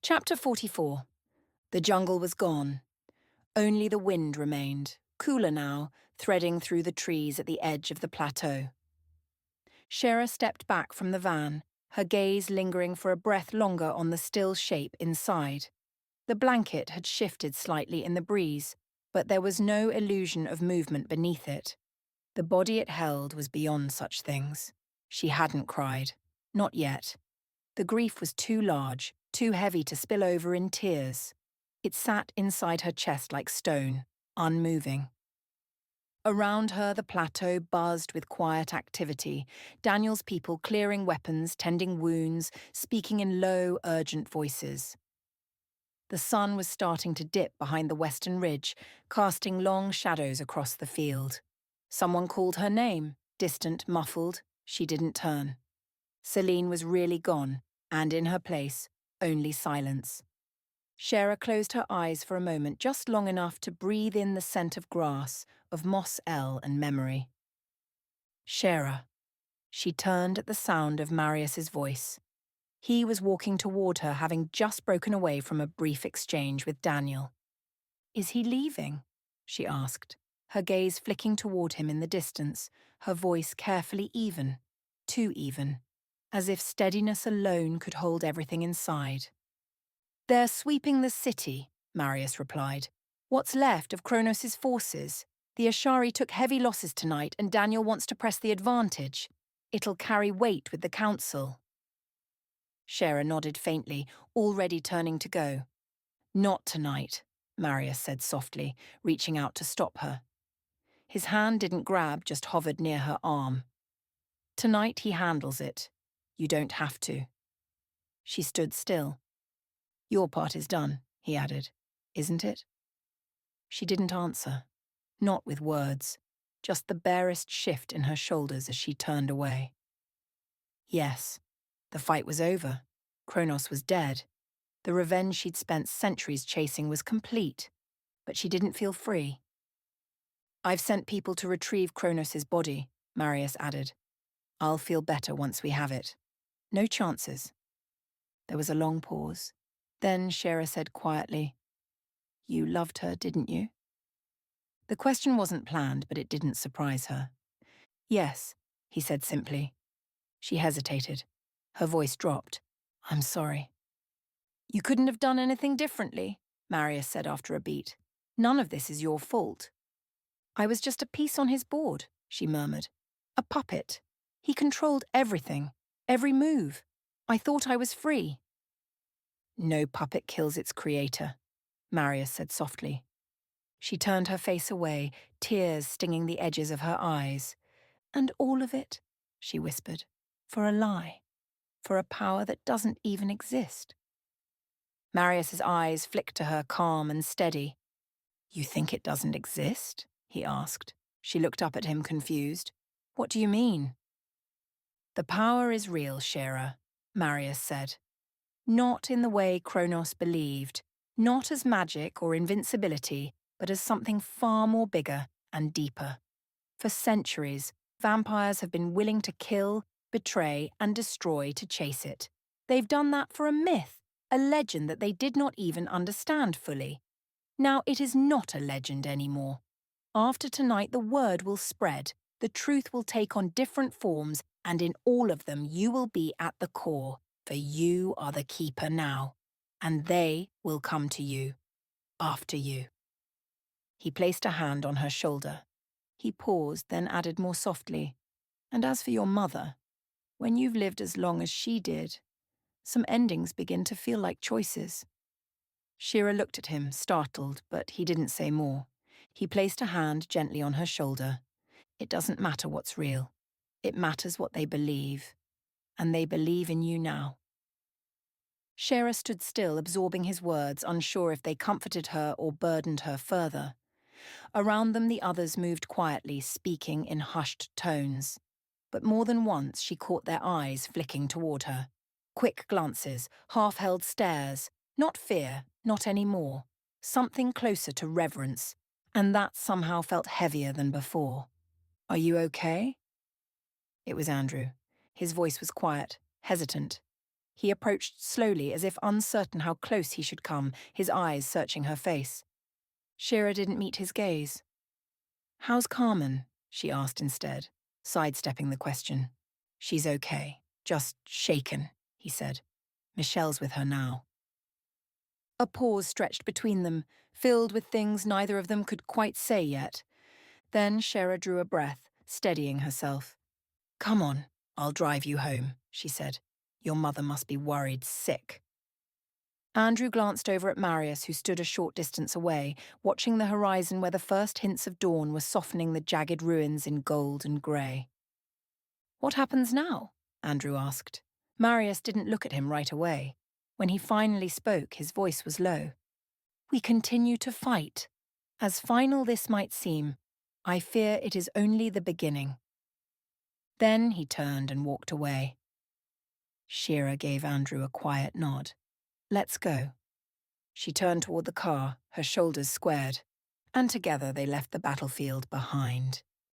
Chapter 44. The jungle was gone. Only the wind remained, cooler now, threading through the trees at the edge of the plateau. Shera stepped back from the van, her gaze lingering for a breath longer on the still shape inside. The blanket had shifted slightly in the breeze, but there was no illusion of movement beneath it. The body it held was beyond such things. She hadn't cried. Not yet. The grief was too large, too heavy to spill over in tears. It sat inside her chest like stone, unmoving. Around her, the plateau buzzed with quiet activity, Daniel's people clearing weapons, tending wounds, speaking in low, urgent voices. The sun was starting to dip behind the western ridge, casting long shadows across the field. Someone called her name, distant, muffled. She didn't turn. Celine was really gone, and in her place, only silence. Shera closed her eyes for a moment, just long enough to breathe in the scent of grass, of moss L and memory. Shera. She turned at the sound of Marius's voice. He was walking toward her, having just broken away from a brief exchange with Daniel. "Is he leaving?" she asked, her gaze flicking toward him in the distance, her voice carefully even, too even, as if steadiness alone could hold everything inside. "They're sweeping the city," Marius replied. "What's left of Kronos' forces? The Ashari took heavy losses tonight and Daniel wants to press the advantage. It'll carry weight with the council." Shera nodded faintly, already turning to go. "Not tonight," Marius said softly, reaching out to stop her. His hand didn't grab, just hovered near her arm. "Tonight he handles it. You don't have to." She stood still. "Your part is done," he added, "isn't it?" She didn't answer, not with words, just the barest shift in her shoulders as she turned away. Yes, the fight was over. Kronos was dead. The revenge she'd spent centuries chasing was complete, but she didn't feel free. "I've sent people to retrieve Kronos' body," Marius added. "I'll feel better once we have it. No chances." There was a long pause. Then Shera said quietly, "You loved her, didn't you?" The question wasn't planned, but it didn't surprise her. "Yes," he said simply. She hesitated. Her voice dropped. "I'm sorry." "You couldn't have done anything differently," Marius said after a beat. "None of this is your fault." "I was just a piece on his board," she murmured. "A puppet. He controlled everything, every move. I thought I was free." "No puppet kills its creator," Marius said softly. She turned her face away, tears stinging the edges of her eyes. "And all of it," she whispered, "for a lie, for a power that doesn't even exist." Marius's eyes flicked to her calm and steady. "You think it doesn't exist?" he asked. She looked up at him confused. "What do you mean?" "The power is real, Shera," Marius said. "Not in the way Kronos believed, not as magic or invincibility, but as something far more bigger and deeper. For centuries, vampires have been willing to kill, betray, and destroy to chase it. They've done that for a myth, a legend that they did not even understand fully. Now it is not a legend anymore. After tonight, the word will spread, the truth will take on different forms, and in all of them you will be at the core, for you are the keeper now, and they will come to you, after you." He placed a hand on her shoulder. He paused, then added more softly, "And as for your mother, when you've lived as long as she did, some endings begin to feel like choices." Shera looked at him, startled, but he didn't say more. He placed a hand gently on her shoulder. "It doesn't matter what's real. It matters what they believe. And they believe in you now." Shera stood still, absorbing his words, unsure if they comforted her or burdened her further. Around them the others moved quietly, speaking in hushed tones. But more than once she caught their eyes flicking toward her. Quick glances, half-held stares. Not fear, not any more. Something closer to reverence, and that somehow felt heavier than before. "Are you okay?" It was Andrew. His voice was quiet, hesitant. He approached slowly, as if uncertain how close he should come, his eyes searching her face. Shira didn't meet his gaze. "How's Carmen?" she asked instead, sidestepping the question. "She's okay, just shaken," he said. "Michelle's with her now." A pause stretched between them, filled with things neither of them could quite say yet. Then Shira drew a breath, steadying herself. "Come on, I'll drive you home," she said. "Your mother must be worried sick." Andrew glanced over at Marius, who stood a short distance away, watching the horizon where the first hints of dawn were softening the jagged ruins in gold and grey. "What happens now?" Andrew asked. Marius didn't look at him right away. When he finally spoke, his voice was low. "We continue to fight. As final this might seem, I fear it is only the beginning." Then he turned and walked away. Shira gave Andrew a quiet nod. "Let's go." She turned toward the car, her shoulders squared, and together they left the battlefield behind.